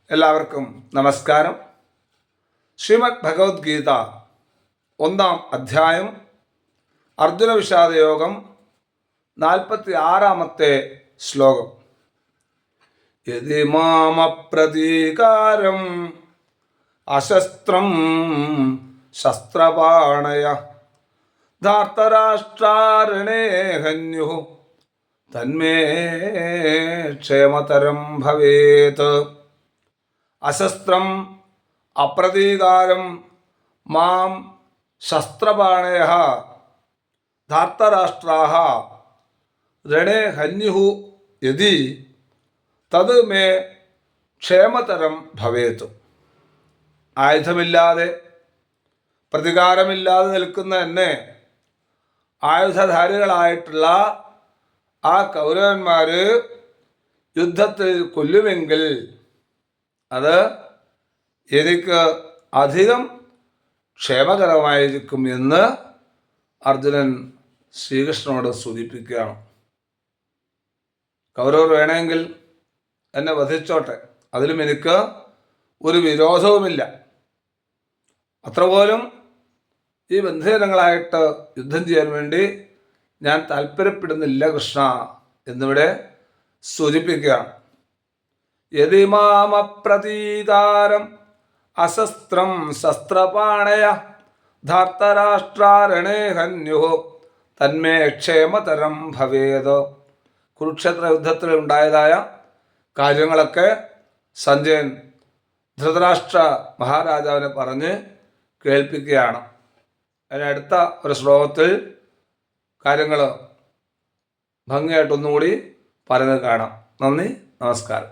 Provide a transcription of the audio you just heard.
എല്ലാവർക്കും നമസ്കാരം. ശ്രീമദ് ഭഗവത്ഗീത 1-ാം അധ്യായം അർജുന വിഷാദയോഗം 46-ാമത്തെ ശ്ലോകം. യദി മാമപ്രതീകാരം അശസ്ത്രം ശസ്ത്രപാണയ ധാർത്തരാഷ്ട്രാരണേ ഹന്യു തന്മേ ക്ഷേമതരം ഭവേത്. അശസ്ത്രം അപ്രതീകാരം മാം ശസ്ത്രപാണയഃ ധാർത്തരാഷ്ട്രാः രണേ ഹന്യുഃ യദി തത് മേ ക്ഷേമതരം ഭവേത്. ആയുധമില്ലാതെ പ്രതികാരമില്ലാതെ നിൽക്കുന്ന എന്നെ ആയുധധാരികളായിട്ടുള്ള ആ കൗരവന്മാർ യുദ്ധത്തിൽ കൊല്ലുമെങ്കിൽ അത് എനിക്ക് അധികം ക്ഷേമകരമായിരിക്കും എന്ന് അർജുനൻ ശ്രീകൃഷ്ണനോട് സൂചിപ്പിക്കുകയാണ്. കൗരവർ വേണമെങ്കിൽ എന്നെ വധിച്ചോട്ടെ, അതിലും എനിക്ക് ഒരു വിരോധവുമില്ല. അത്രപോലും ഈ ബന്ധുജനങ്ങളായിട്ട് യുദ്ധം ചെയ്യാൻ വേണ്ടി ഞാൻ താല്പര്യപ്പെടുന്നില്ല കൃഷ്ണ എന്നിവിടെ സൂചിപ്പിക്കുകയാണ്. യദി മാമപ്രതീകാരം അശസ്ത്രം ശസ്ത്രപാണയ ധാർത്തരാഷ്ട്രാരണേ ഹന്യുഃ തന്മേ ക്ഷേമതരം ഭവേത്. കുരുക്ഷേത്ര യുദ്ധത്തിൽ ഉണ്ടായതായ കാര്യങ്ങളൊക്കെ സഞ്ജയൻ ധൃതരാഷ്ട്ര മഹാരാജാവിനെ പറഞ്ഞ് കേൾപ്പിക്കുകയാണ്. അതിനടുത്ത ഒരു ശ്ലോകത്തിൽ കാര്യങ്ങൾ ഭംഗിയായിട്ടൊന്നുകൂടി പറയുന്നത് കാണാം. നന്ദി, നമസ്കാരം.